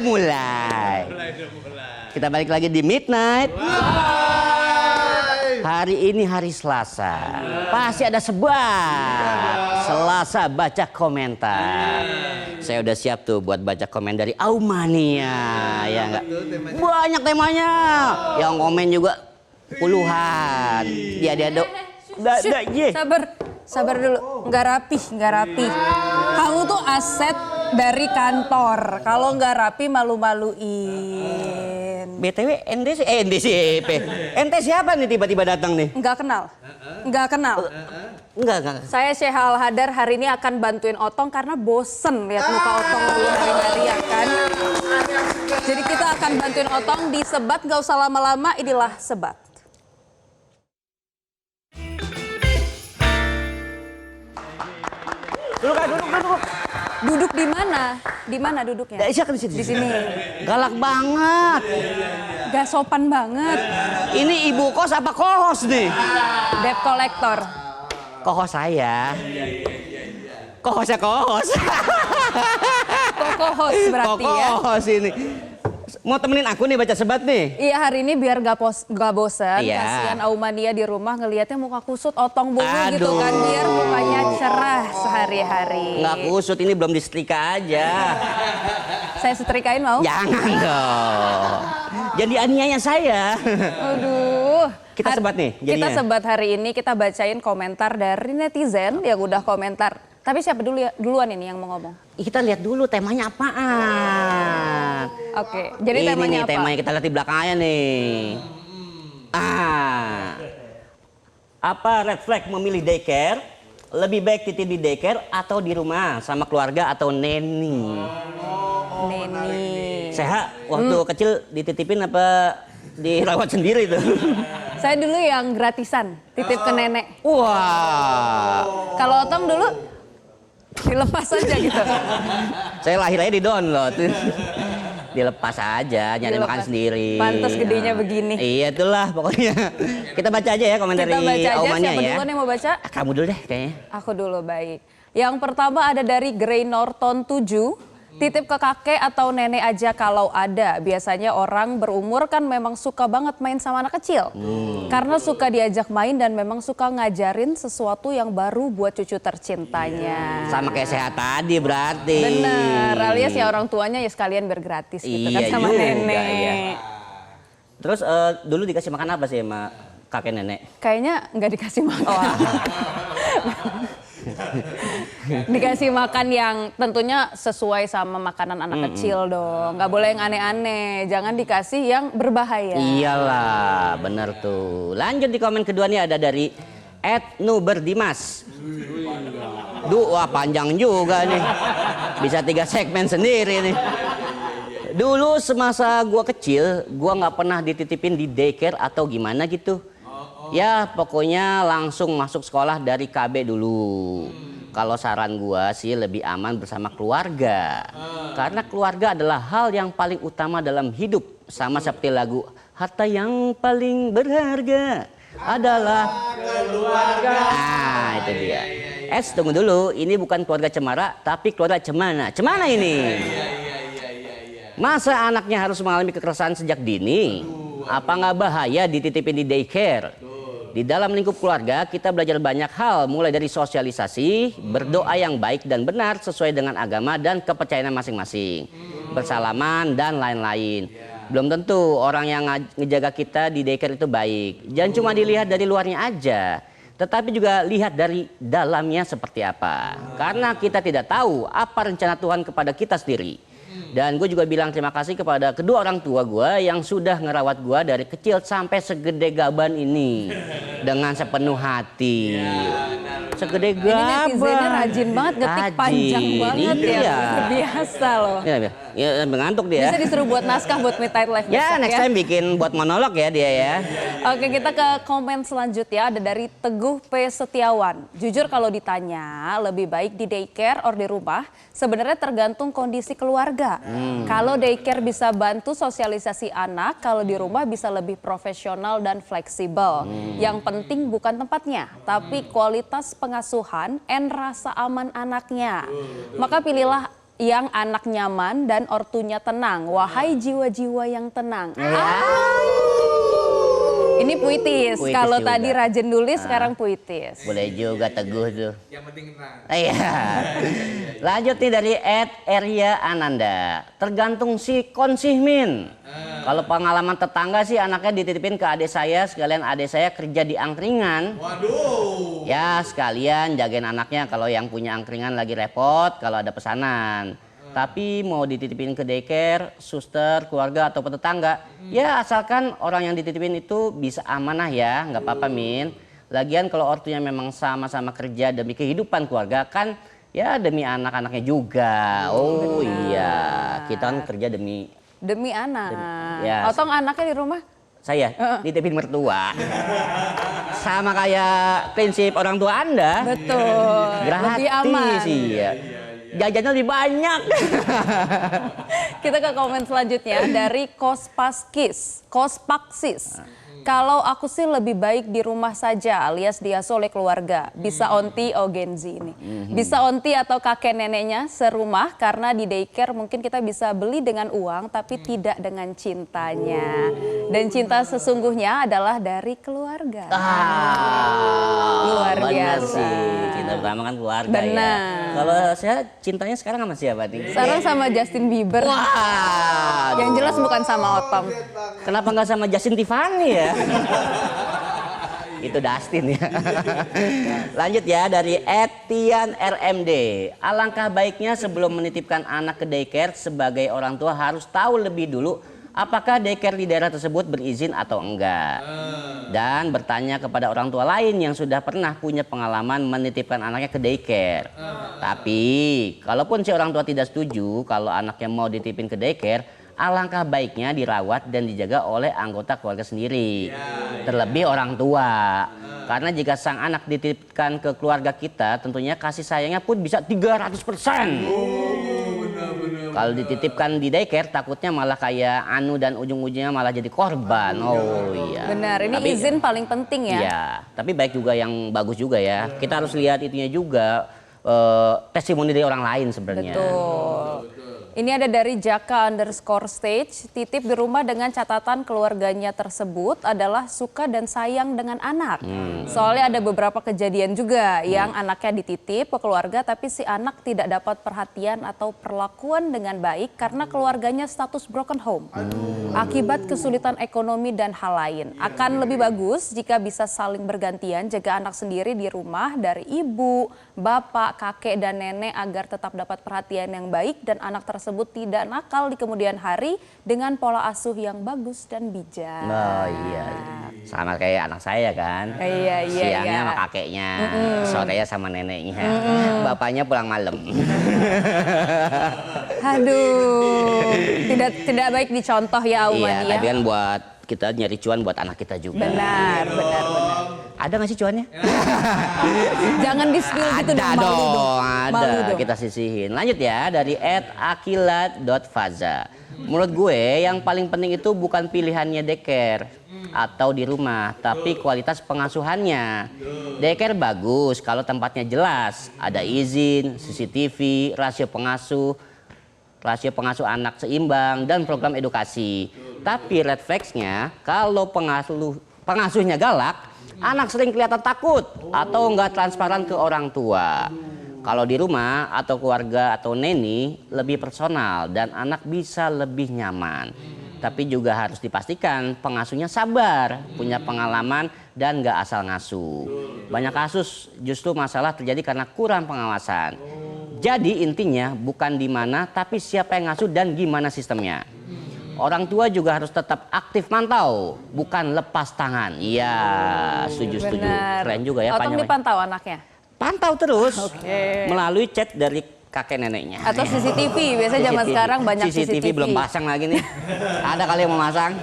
mulai. Kita balik lagi di Midnight. Hari ini hari Selasa. Pasti ada sebat. Selasa baca komentar. Saya udah siap tuh buat baca komen dari Aumania. Ya enggak? Banyak temanya. Yang komen juga puluhan. Dia Sabar dulu, nggak rapi. Kamu tuh aset dari kantor. Kalau nggak rapi malu-maluin. BTW NDCP. Ente siapa nih tiba-tiba datang nih? Nggak kenal. Enggak. Saya Syekh Al Hadar hari ini akan bantuin Otong karena bosen lihat muka Otong dulu hari-hari ya kan. Jadi kita akan bantuin Otong di sebat, nggak usah lama-lama, inilah sebat. Duduk. Duduk di mana? Di mana duduknya? Ya, siapa di sini? Di sini. Galak banget. Gak sopan banget. Ini ibu kos apa kohos nih? Debt collector. Kohos saya. Kohosnya kohos. Kohos berarti ya. Kohos ini. Mau temenin aku nih baca sebat nih? Iya, hari ini biar gak bosan. Iya. Kasihan Aumania di rumah ngelihatnya muka kusut, Otong bungu gitu kan. Biar mukanya cerah sehari-hari. Nggak kusut, ini belum disetrika aja. Saya setrikain mau? Jangan dong. Jadi aniaya saya. Aduh. Kita sebat nih jadinya. Kita sebat hari ini, kita bacain komentar dari netizen yang udah komentar. Tapi siapa duluan ini yang mau ngomong? Kita lihat dulu temanya apaan. Oke, jadi ini temanya nih, apa? temanya kita lihat di belakangnya nih. Apa red flag memilih daycare? Lebih baik titip di daycare atau di rumah sama keluarga atau neni? Neni. Sehat waktu kecil dititipin apa dirawat sendiri tuh? Saya dulu yang gratisan, titip ke nenek. Wah. Kalau Otong dulu dilepas aja gitu. Saya lahirnya di download. Dilepas aja, nyari makan sendiri. Pantes gedenya begini. Iya itulah pokoknya. Kita baca aja ya komentar dari Aumania ya. Siapa duluan yang mau baca? Kamu dulu deh kayaknya. Aku dulu, baik. Yang pertama ada dari Grey Norton 7. Titip ke kakek atau nenek aja kalau ada. Biasanya orang berumur kan memang suka banget main sama anak kecil. Karena suka diajak main dan memang suka ngajarin sesuatu yang baru buat cucu tercintanya. Sama kayak sehat tadi berarti. Bener, alias ya orang tuanya ya sekalian bergratis gitu kan sama juga, nenek. iya. Terus dulu dikasih makan apa sih sama kakek nenek? Kayaknya nggak dikasih makan. Dikasih makan yang tentunya sesuai sama makanan anak kecil dong. Nggak boleh yang aneh-aneh. Jangan dikasih yang berbahaya. Iyalah, bener tuh. Lanjut di komen kedua nih ada dari @nuberdimas. Wah panjang juga nih. Bisa 3 segmen sendiri nih. Dulu semasa gua kecil, gua nggak pernah dititipin di daycare atau gimana gitu. Ya pokoknya langsung masuk sekolah dari KB dulu. Kalau saran gua sih lebih aman bersama keluarga. Karena keluarga adalah hal yang paling utama dalam hidup. Sama seperti lagu harta yang paling berharga adalah keluarga. Nah itu dia. Tunggu dulu, ini bukan keluarga cemara tapi keluarga cemana. Cemana ini? Masa anaknya harus mengalami kekerasan sejak dini? Apa nggak bahaya dititipin di daycare? Di dalam lingkup keluarga kita belajar banyak hal, mulai dari sosialisasi, berdoa yang baik dan benar sesuai dengan agama dan kepercayaan masing-masing, bersalaman dan lain-lain. Belum tentu orang yang ngejaga kita di daycare itu baik. Jangan cuma dilihat dari luarnya aja, tetapi juga lihat dari dalamnya seperti apa. Karena kita tidak tahu apa rencana Tuhan kepada kita sendiri. Dan gue juga bilang terima kasih kepada kedua orang tua gue yang sudah ngerawat gue dari kecil sampai segede gaban ini dengan sepenuh hati. Segede gaban. Ini netizennya rajin banget, ngetik panjang banget ya. Biasa loh. Ya, mengantuk dia. Bisa disuruh buat naskah buat Midnight Live besok ya. Next time bikin buat monolog ya dia ya. Oke, kita ke komen selanjutnya ada dari Teguh P. Setiawan. Jujur kalau ditanya lebih baik di daycare or di rumah, sebenarnya tergantung kondisi keluarga. Kalau daycare bisa bantu sosialisasi anak, kalau di rumah bisa lebih profesional dan fleksibel. Yang penting bukan tempatnya, tapi kualitas pengasuhan and rasa aman anaknya. Maka pilihlah yang anak nyaman dan ortunya tenang. Wahai jiwa-jiwa yang tenang. Ini puitis. Kalau juga. tadi Rajen nulis, sekarang puitis. Boleh juga Teguh tuh. Yang penting tenang. Iya. Lanjut nih dari @Eria Ananda. Tergantung si konsihmin. Kalau pengalaman tetangga sih anaknya dititipin ke adik saya, sekalian adik saya kerja di angkringan. Waduh. Ya sekalian jagain anaknya kalau yang punya angkringan lagi repot kalau ada pesanan. Tapi mau dititipin ke daycare, suster, keluarga atau tetangga, ya asalkan orang yang dititipin itu bisa amanah ya, nggak apa-apa Min. Lagian kalau ortunya memang sama-sama kerja demi kehidupan keluarga kan, ya demi anak-anaknya juga. Oh iya, kita kan kerja demi Demi anak. ya. Otong anaknya di rumah? Saya dititipin mertua. Sama kayak prinsip orang tua Anda. Betul. Lebih aman. Gratis iya. Jajannya lebih banyak. Kita ke komen selanjutnya dari Kospaksis. Kalau aku sih lebih baik di rumah saja alias diasuh oleh keluarga. Bisa onti, Genzi ini. Bisa onti atau kakek neneknya serumah karena di daycare mungkin kita bisa beli dengan uang tapi tidak dengan cintanya. Dan cinta sesungguhnya adalah dari keluarga. Luar Benar biasa. sih. Cinta pertama kan keluarga ya. Benar. Kalau saya cintanya sekarang sama siapa nih? Sekarang sama Justin Bieber. Wah. Yang jelas bukan sama Otong. Kenapa nggak sama Justin Tiffany ya? Itu Dustin ya. Lanjut ya dari Etian RMD. Alangkah baiknya sebelum menitipkan anak ke daycare sebagai orang tua harus tahu lebih dulu apakah daycare di daerah tersebut berizin atau enggak. Dan bertanya kepada orang tua lain yang sudah pernah punya pengalaman menitipkan anaknya ke daycare. Tapi kalaupun si orang tua tidak setuju kalau anaknya mau dititipin ke daycare, alangkah baiknya dirawat dan dijaga oleh anggota keluarga sendiri. Terlebih orang tua. Karena jika sang anak dititipkan ke keluarga kita, tentunya kasih sayangnya pun bisa 300%. Kalau dititipkan di daycare takutnya malah kayak anu dan ujung-ujungnya malah jadi korban. Oh iya. Benar, ini Tapi, izin paling penting ya. Iya, tapi baik juga yang bagus juga ya. Kita harus lihat itunya juga testimoni dari orang lain sebenarnya. Betul. Ini ada dari Jaka_stage, titip di rumah dengan catatan keluarganya tersebut adalah suka dan sayang dengan anak. Soalnya ada beberapa kejadian juga yang anaknya dititip ke keluarga tapi si anak tidak dapat perhatian atau perlakuan dengan baik karena keluarganya status broken home. Akibat kesulitan ekonomi dan hal lain. Akan lebih bagus jika bisa saling bergantian jaga anak sendiri di rumah dari ibu, bapak, kakek, dan nenek agar tetap dapat perhatian yang baik dan anak tersebut tidak nakal di kemudian hari dengan pola asuh yang bagus dan bijak. Oh iya, sama kayak anak saya kan. Iya. Siangnya sama kakeknya, sorenya sama neneknya, bapaknya pulang malam. Aduh, tidak baik dicontoh ya Auman Iya, ya. tapi kan buat kita nyari cuan buat anak kita juga. Benar. Ada nggak sih cuannya? Jangan di-spill gitu Ada dong, malu dong. ada. Malu dong. Kita sisihin. Lanjut ya dari @akilat.faza. Menurut gue yang paling penting itu bukan pilihannya daycare atau di rumah, tapi kualitas pengasuhannya. Daycare bagus kalau tempatnya jelas, ada izin, CCTV, rasio pengasuh anak seimbang dan program edukasi. Tapi red flags-nya kalau pengasuhnya galak, anak sering kelihatan takut atau enggak transparan ke orang tua. Kalau di rumah atau keluarga atau neni lebih personal dan anak bisa lebih nyaman. Tapi juga harus dipastikan pengasuhnya sabar, punya pengalaman dan enggak asal ngasuh. Banyak kasus justru masalah terjadi karena kurang pengawasan. Jadi intinya bukan di mana tapi siapa yang ngasuh dan gimana sistemnya. Orang tua juga harus tetap aktif mantau, bukan lepas tangan. Iya, setuju. Benar. Keren juga ya. Otong dipantau anaknya? Pantau terus Oke. melalui chat dari kakek neneknya. Atau CCTV, biasanya zaman sekarang banyak CCTV. belum pasang lagi nih. Ada kali yang mau masang.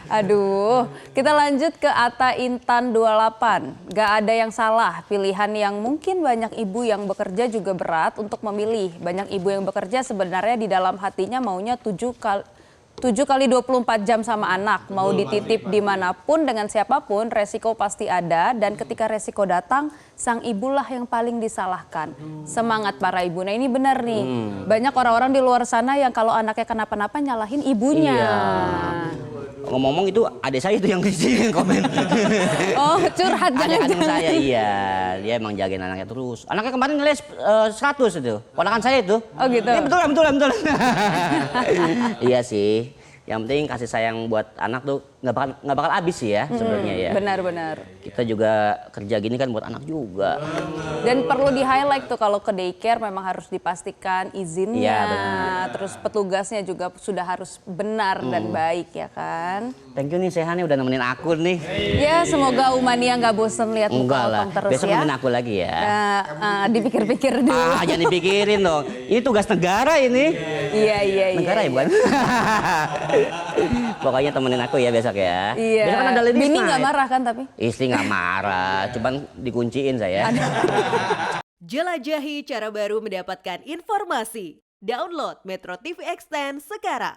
Aduh, kita lanjut ke Ata Intan 28. Gak ada yang salah, pilihan yang mungkin banyak ibu yang bekerja juga berat untuk memilih. Banyak ibu yang bekerja sebenarnya di dalam hatinya maunya 7 7 kali 24 jam sama anak, mau dititip dimanapun dengan siapapun, resiko pasti ada. Dan ketika resiko datang, sang ibulah yang paling disalahkan. Semangat para ibu. Nah ini benar nih, banyak orang-orang di luar sana yang kalau anaknya kenapa-napa nyalahin ibunya. Iya. Ngomong-ngomong itu adik saya itu yang di sini komen. Oh curhat Adik kandung jangan-jangan. saya, iya. Dia emang jagain anaknya terus. Anaknya kemarin ngeles 100 itu. Ponakan saya itu. Oh gitu. Betul. Iya sih. Yang penting kasih sayang buat anak tuh nggak bakal habis sih ya sebenarnya ya. Benar-benar. Kita juga kerja gini kan buat anak juga. Dan perlu di-highlight tuh kalau ke daycare memang harus dipastikan izinnya. Iya, benar. Terus petugasnya juga sudah harus benar dan baik ya kan. Thank you nih Sehan nih udah nemenin aku nih. Ya semoga Umania nggak bosen lihat muka Enggak lah. Otong terus Besok ya. nemenin aku lagi ya. Dipikir-pikir dulu. Jangan dipikirin dong. Ini tugas negara ini. Iya. Negara ya bukan? Pokoknya temenin aku ya besok ya. Iya. Besok kan ada ladies Bini night. nggak marah kan tapi? Istri nggak marah, cuman dikunciin saya. Jelajahi cara baru mendapatkan informasi. Download Metro TV Extend sekarang.